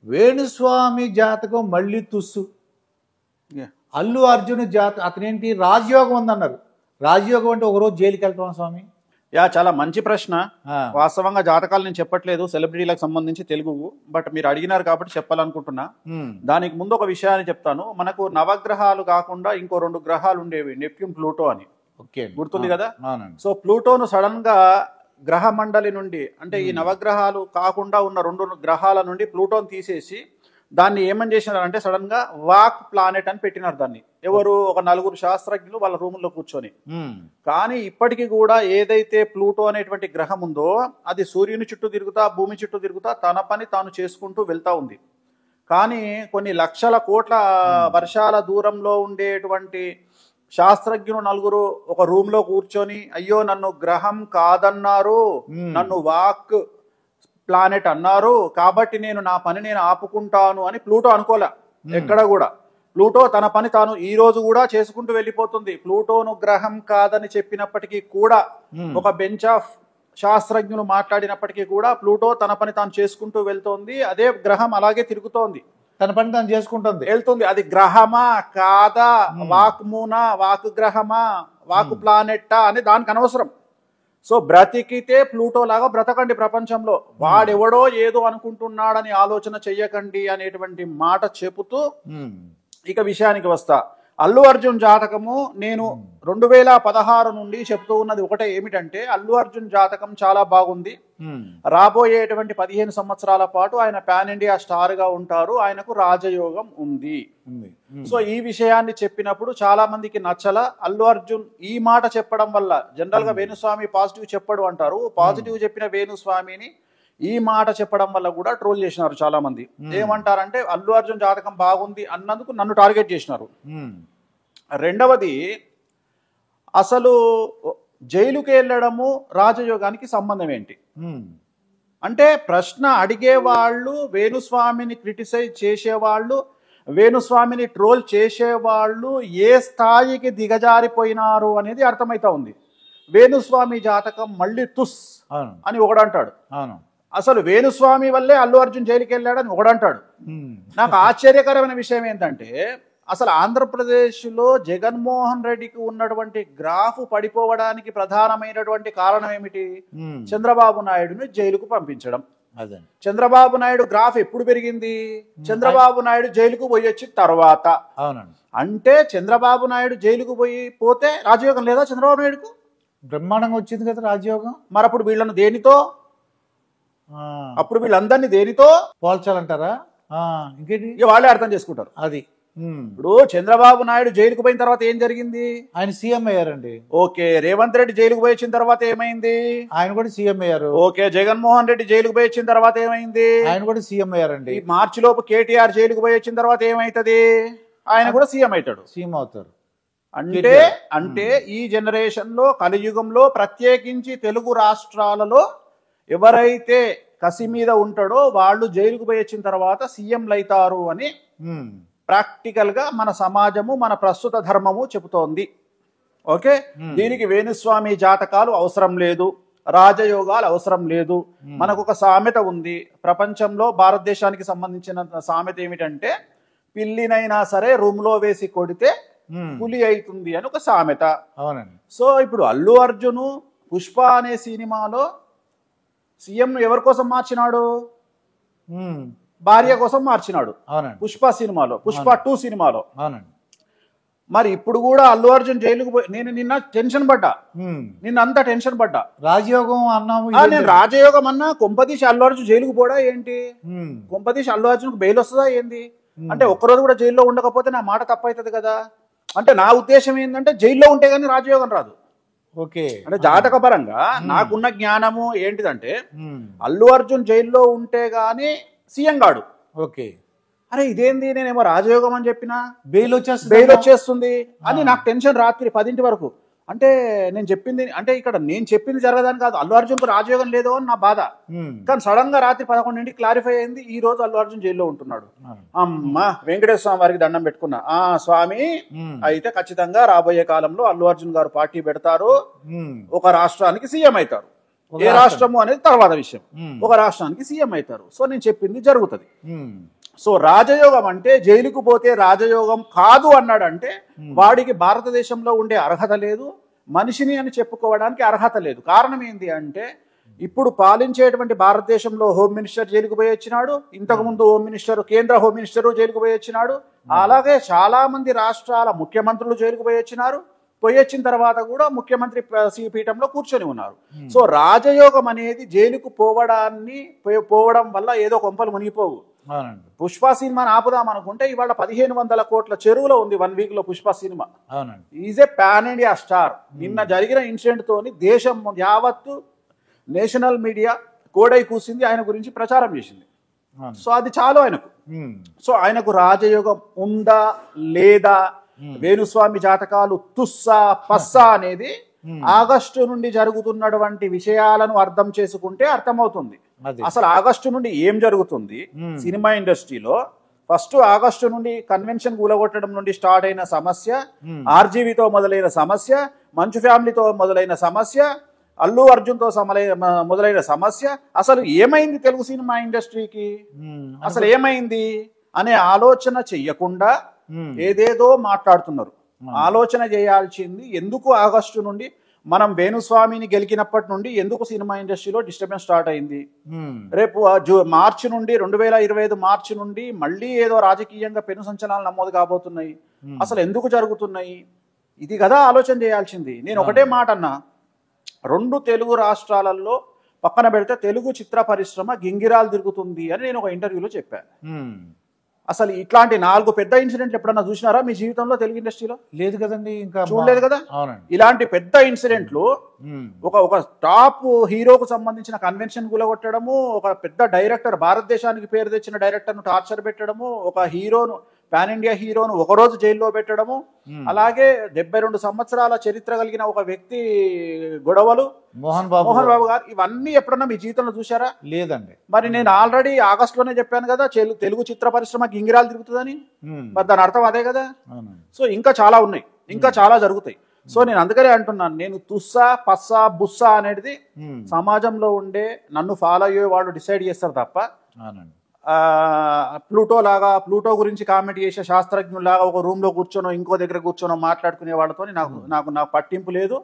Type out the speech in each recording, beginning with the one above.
వేణుస్వామి జాతకం మళ్ళీ తుస్సు. అల్లు అర్జున్ అతనేంటి రాజయోగం ఉందన్నారు. రాజయోగం అంటే ఒకరోజు జైలుకి వెళ్తాం స్వామి. చాలా మంచి ప్రశ్న. వాస్తవంగా జాతకాలు నేను చెప్పట్లేదు సెలబ్రిటీలకు సంబంధించి తెలుగు, బట్ మీరు అడిగినారు కాబట్టి చెప్పాలనుకుంటున్నా. దానికి ముందు ఒక విషయాన్ని చెప్తాను. మనకు నవగ్రహాలు కాకుండా ఇంకో 2 గ్రహాలు ఉండేవి, నెప్ట్యూన్, ప్లూటో అని. గుర్తుంది కదా. సో ప్లూటోను సడన్ గా గ్రహ మండలి నుండి, అంటే ఈ నవగ్రహాలు కాకుండా ఉన్న 2 గ్రహాల నుండి ప్లూటోని తీసేసి దాన్ని ఏమని చేసినారంటే సడన్ గా వాక్ ప్లానెట్ అని పెట్టినారు దాన్ని. ఎవరు? ఒక 4 శాస్త్రజ్ఞులు వాళ్ళ రూముల్లో కూర్చొని. కానీ ఇప్పటికీ కూడా ఏదైతే ప్లూటో అనేటువంటి గ్రహం ఉందో అది సూర్యుని చుట్టూ తిరుగుతా, భూమి చుట్టూ తిరుగుతా తన పని తాను చేసుకుంటూ వెళ్తా ఉంది. కానీ కొన్ని లక్షల కోట్ల వర్షాల దూరంలో ఉండేటువంటి శాస్త్రజ్ఞులు 4 ఒక రూమ్ లో కూర్చొని, అయ్యో నన్ను గ్రహం కాదన్నారు, నన్ను వాక్ ప్లానెట్ అన్నారు, కాబట్టి నేను నా పని నేను ఆపుకుంటాను అని ప్లూటో అనుకోలే ఎక్కడ కూడా. ప్లూటో తన పని తాను ఈ రోజు కూడా చేసుకుంటూ వెళ్ళిపోతుంది. ప్లూటోను గ్రహం కాదని చెప్పినప్పటికీ కూడా, ఒక బెంచ్ ఆఫ్ శాస్త్రజ్ఞులు మాట్లాడినప్పటికీ కూడా ప్లూటో తన పని తాను చేసుకుంటూ వెళ్తోంది. అదే గ్రహం అలాగే తిరుగుతోంది, తన పని తాను చేసుకుంటుంది, వెళ్తుంది. అది గ్రహమా కాదా, వాక్ మూనా, వాక్ గ్రహమా, వాక్ ప్లానెట్టా అని దానికి అనవసరం. సో బ్రతికితే ప్లూటో లాగా బ్రతకండి ప్రపంచంలో, వాడెవడో ఏదో అనుకుంటున్నాడని ఆలోచన చెయ్యకండి అనేటువంటి మాట చెబుతూ ఇక విషయానికి వస్తా. అల్లు అర్జున్ జాతకము నేను 2016 నుండి చెప్తూ ఉన్నది ఒకటే, ఏమిటంటే అల్లు అర్జున్ జాతకం చాలా బాగుంది. రాబోయేటువంటి 15 సంవత్సరాల పాటు ఆయన పాన్ ఇండియా స్టార్ గా ఉంటారు, ఆయనకు రాజయోగం ఉంది. సో ఈ విషయాన్ని చెప్పినప్పుడు చాలా మందికి నచ్చల. అల్లు అర్జున్ ఈ మాట చెప్పడం వల్ల, జనరల్ గా వేణుస్వామి పాజిటివ్ చెప్పడు అంటారు, పాజిటివ్ చెప్పిన వేణుస్వామిని ఈ మాట చెప్పడం వల్ల కూడా ట్రోల్ చేసినారు చాలా మంది. ఏమంటారంటే అల్లు అర్జున్ జాతకం బాగుంది అన్నందుకు నన్ను టార్గెట్ చేసినారు. రెండవది, అసలు జైలుకి వెళ్ళడము రాజయోగానికి సంబంధం ఏంటి అంటే, ప్రశ్న అడిగేవాళ్ళు, వేణుస్వామిని క్రిటిసైజ్ చేసేవాళ్ళు, వేణుస్వామిని ట్రోల్ చేసేవాళ్ళు ఏ స్థాయికి దిగజారిపోయినారు అనేది అర్థమైతా ఉంది. వేణుస్వామి జాతకం మళ్ళీ తుస్ అని ఒకడంటాడు. అసలు వేణుస్వామి వల్లే అల్లు అర్జున్ జైలుకి వెళ్ళాడని ఒకడంటాడు. నాకు ఆశ్చర్యకరమైన విషయం ఏంటంటే, అసలు ఆంధ్రప్రదేశ్లో జగన్మోహన్ రెడ్డికి ఉన్నటువంటి గ్రాఫ్ పడిపోవడానికి ప్రధానమైనటువంటి కారణం ఏమిటి? చంద్రబాబు నాయుడుని జైలుకు పంపించడం. చంద్రబాబు నాయుడు గ్రాఫ్ ఎప్పుడు పెరిగింది? చంద్రబాబు నాయుడు జైలుకు పోయి వచ్చిన తర్వాత. అంటే చంద్రబాబు నాయుడు జైలుకు పోతే రాజయోగం లేదా చంద్రబాబు నాయుడుకు? బ్రహ్మాండంగా వచ్చింది కదా రాజయోగం. మరి అప్పుడు వీళ్ళను దేనితో, అప్పుడు వీళ్ళందరినీ దేనితో పోల్చాలంటారా? ఇంకేంటి, వాళ్ళే అర్థం చేసుకుంటారు. అది ఇప్పుడు చంద్రబాబు నాయుడు జైలుకు పోయిన తర్వాత ఏం జరిగింది? ఆయన సీఎం అయ్యారండి. ఓకే. రేవంత్ రెడ్డి జైలుకు పోయి వచ్చిన తర్వాత ఏమైంది? ఆయన కూడా సీఎం అయ్యారు. ఓకే. జగన్మోహన్ రెడ్డి జైలుకు పోయి వచ్చిన తర్వాత ఏమైంది? ఆయన కూడా సీఎం అయ్యారండి. మార్చి లోపు కేటీఆర్ జైలుకు పోయి వచ్చిన తర్వాత ఏమైతుంది? ఆయన కూడా సీఎం అవుతాడు, సీఎం అవుతారు. అంటే ఈ జనరేషన్ లో, కలియుగంలో, ప్రత్యేకించి తెలుగు రాష్ట్రాలలో ఎవరైతే కసి మీద ఉంటాడో వాళ్ళు జైలుకు పోయి వచ్చిన తర్వాత సీఎంలు అవుతారు అని ప్రాక్టికల్ గా మన సమాజము, మన ప్రస్తుత ధర్మము చెబుతోంది. ఓకే. దీనికి వేణుస్వామి జాతకాలు అవసరం లేదు, రాజయోగాలు అవసరం లేదు. మనకు ఒక సామెత ఉంది ప్రపంచంలో, భారతదేశానికి సంబంధించిన సామెత ఏమిటంటే, పిల్లినైనా సరే రూమ్ లో వేసి కొడితే పులి అవుతుంది అని ఒక సామెత. అవునండి. సో ఇప్పుడు అల్లు అర్జున్ పుష్ప అనే సినిమాలో సీఎం ఎవరి కోసం మార్చినాడు? భార్య కోసం మార్చినాడు. పుష్ప సినిమాలో, పుష్ప 2 సినిమాలో. మరి ఇప్పుడు కూడా అల్లు అర్జున్ జైలుకు పోయి, నేను నిన్న టెన్షన్ పడ్డా, నిన్నంతా టెన్షన్ పడ్డా. రాజయోగం అన్నాము, నేను రాజయోగం అన్నా, కొంపదీసి అల్లు అర్జున్ జైలుకు పోడా ఏంటి? కొంపదీసి అల్లు అర్జున్ బెయిల్ వస్తుందా ఏంది? అంటే ఒక్కరోజు కూడా జైల్లో ఉండకపోతే నా మాట తప్పవుతుంది కదా. అంటే నా ఉద్దేశం ఏంటంటే, జైల్లో ఉంటే గానీ రాజయోగం రాదు. ఓకే. అంటే జాతక పరంగా నాకున్న జ్ఞానము ఏంటిదంటే, అల్లు అర్జున్ జైల్లో ఉంటే గానీ సీఎం గాడు. ఓకే. అరే ఇదేంది, నేనేమో రాజయోగం అని చెప్పినా బెయిల్ వచ్చేస్తుంది అని నాకు టెన్షన్ రాత్రి 10 వరకు. అంటే నేను చెప్పింది, అంటే ఇక్కడ నేను చెప్పింది జరగదని కాదు, అల్లు అర్జున్కు రాజయోగం లేదు అని నా బాధ. కానీ సడన్ గా రాత్రి 11 క్లారిఫై అయింది, ఈ రోజు అల్లు అర్జున్ జైల్లో ఉంటున్నాడు. అమ్మా, వెంకటేశ్వర స్వామి వారికి దండం పెట్టుకున్నా. స్వామి, అయితే ఖచ్చితంగా రాబోయే కాలంలో అల్లు అర్జున్ గారు పార్టీ పెడతారు, ఒక రాష్ట్రానికి సీఎం అవుతారు. ఏ రాష్ట్రము అనేది తర్వాత విషయం. ఒక రాష్ట్రానికి సీఎం అవుతారు. సో నేను చెప్పింది జరుగుతుంది. సో రాజయోగం అంటే జైలుకు పోతే రాజయోగం కాదు అన్నాడంటే వాడికి భారతదేశంలో ఉండే అర్హత లేదు, మనిషిని అని చెప్పుకోవడానికి అర్హత లేదు. కారణం ఏంటి అంటే ఇప్పుడు పాలించేటువంటి భారతదేశంలో హోమ్ మినిస్టర్ జైలుకు పోయి వచ్చినాడు, ఇంతకుముందు హోమ్ మినిస్టర్ కేంద్ర హోమ్ మినిస్టర్ జైలుకు పోయి వచ్చినాడు, అలాగే చాలా మంది రాష్ట్రాల ముఖ్యమంత్రులు జైలుకు పోయి వచ్చినారు. పోయి వచ్చిన తర్వాత కూడా ముఖ్యమంత్రి పీఠంలో కూర్చొని ఉన్నారు. సో రాజయోగం అనేది జైలుకు పోవడం వల్ల ఏదో కొంపలు మునిగిపోవు. పుష్ప సినిమాని ఆపుదాం అనుకుంటే ఇవాళ 1500 కోట్ల చెరువులో ఉంది 1 వీక్ లో Pushpa cinema. Is a pan India star. నిన్న జరిగిన ఇన్సిడెంట్ తోని దేశం యావత్తు నేషనల్ మీడియా కోడై కూసింది, ఆయన గురించి ప్రచారం చేసింది. సో అది చాలు ఆయనకు. సో ఆయనకు రాజయోగం ఉందా లేదా, వేణుస్వామి జాతకాలు తుస్సా పస్సా అనేది ఆగస్టు నుండి జరుగుతున్నటువంటి విషయాలను అర్థం చేసుకుంటే అర్థమవుతుంది. అసలు ఆగస్టు నుండి ఏం జరుగుతుంది సినిమా ఇండస్ట్రీలో. ఫస్ట్ ఆగస్టు నుండి కన్వెన్షన్ కూలగొట్టడం నుండి స్టార్ట్ అయిన సమస్య, ఆర్జీవీతో మొదలైన సమస్య, మంచు ఫ్యామిలీతో మొదలైన సమస్య, అల్లు అర్జున్ తో మొదలైన సమస్య, అసలు ఏమైంది తెలుగు సినిమా ఇండస్ట్రీకి, అసలు ఏమైంది అనే ఆలోచన చెయ్యకుండా ఏదేదో మాట్లాడుతున్నారు. ఆలోచన చేయాల్సింది ఎందుకు ఆగస్టు నుండి మనం వేణుస్వామిని గెలికినప్పటి నుండి ఎందుకు సినిమా ఇండస్ట్రీలో డిస్టర్బెన్స్ స్టార్ట్ అయింది. రేపు మార్చి నుండి 2025 మార్చి నుండి మళ్ళీ ఏదో రాజకీయంగా పెను సంచలనాలు నమోదు కాబోతున్నాయి. అసలు ఎందుకు జరుగుతున్నాయి, ఇది కదా ఆలోచన చేయాల్సింది. నేను ఒకటే మాట అన్నా, 2 తెలుగు రాష్ట్రాలలో పక్కన పెడితే తెలుగు చిత్ర పరిశ్రమ గింగిరాలు తిరుగుతుంది అని నేను ఒక ఇంటర్వ్యూలో చెప్పాను. అసలు ఇట్లాంటి 4 పెద్ద ఇన్సిడెంట్లు ఎప్పుడన్నా చూసినారా మీ జీవితంలో తెలుగు ఇండస్ట్రీలో? లేదు కదండి, ఇంకా చూడలేదు కదా. ఇలాంటి పెద్ద ఇన్సిడెంట్లు ఒక టాప్ హీరోకు సంబంధించిన కన్వెన్షన్ కూలగొట్టడము, ఒక పెద్ద డైరెక్టర్, భారతదేశానికి పేరు తెచ్చిన డైరెక్టర్ను టార్చర్ పెట్టడము, ఒక హీరోను, పాన్ ఇండియా హీరోను ఒకరోజు జైల్లో పెట్టడము, అలాగే 72 సంవత్సరాల చరిత్ర కలిగిన ఒక వ్యక్తి గొడవలు, మోహన్ బాబు గారు, ఇవన్నీ ఎప్పుడన్నా మీ జీవితంలో చూసారా? లేదండి. మరి నేను ఆల్రెడీ ఆగస్టులోనే చెప్పాను కదా తెలుగు చిత్ర పరిశ్రమ గింగిరాలు తిరుగుతుందని. మరి దాని అర్థం అదే కదా. సో ఇంకా చాలా ఉన్నాయి, ఇంకా చాలా జరుగుతాయి. సో నేను అందుకనే అంటున్నాను, నేను తుస్సా పస్సా బుస్సా అనేది సమాజంలో ఉండే నన్ను ఫాలో అయ్యే వాళ్ళు డిసైడ్ చేస్తారు తప్ప ప్లూటో గురించి కామెంట్ చేసే శాస్త్రజ్ఞులాగా ఒక రూమ్ లో కూర్చోనో ఇంకో దగ్గర కూర్చోనో మాట్లాడుకునే వాళ్ళతో నాకు పట్టింపు లేదు,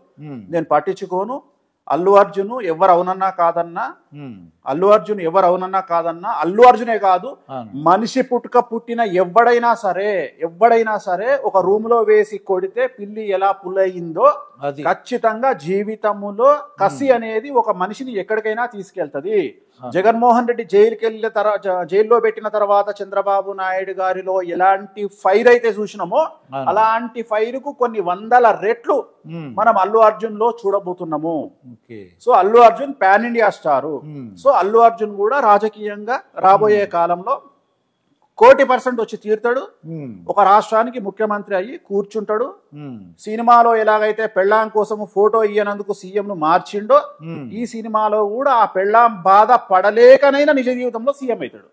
నేను పట్టించుకోను. అల్లు అర్జున్ ఎవరు అవునన్నా కాదన్నా, అల్లు అర్జున్ ఎవరు అవునన్నా కాదన్నా, అల్లు అర్జునే కాదు, మనిషి పుట్టిన ఎవడైనా సరే ఒక రూమ్ లో వేసి కొడితే పిల్లి ఎలా పుల్లయిందో ఖచ్చితంగా జీవితంలో కసి అనేది ఒక మనిషిని ఎక్కడికైనా తీసుకెళ్తది. జగన్మోహన్ రెడ్డి జైల్లో పెట్టిన తర్వాత చంద్రబాబు నాయుడు గారిలో ఎలాంటి ఫైర్ అయితే చూసినామో అలాంటి ఫైర్ కు కొన్ని 100 రెట్లు మనం అల్లు అర్జున్ లో చూడబోతున్నాము. So Allu Arjun pan India star. So Allu Arjun కూడా రాజకీయంగా రాబోయే కాలంలో 1,00,00,000% వచ్చి తీరుతాడు. ఒక రాష్ట్రానికి ముఖ్యమంత్రి అయ్యి కూర్చుంటాడు. సినిమాలో ఎలాగైతే పెళ్ళాం కోసం ఫోటో ఇయ్యనందుకు సీఎం ను మార్చిండో ఈ సినిమాలో కూడా ఆ పెళ్ళాం బాధ పడలేకనైనా నిజ జీవితంలో సీఎం అవుతాడు.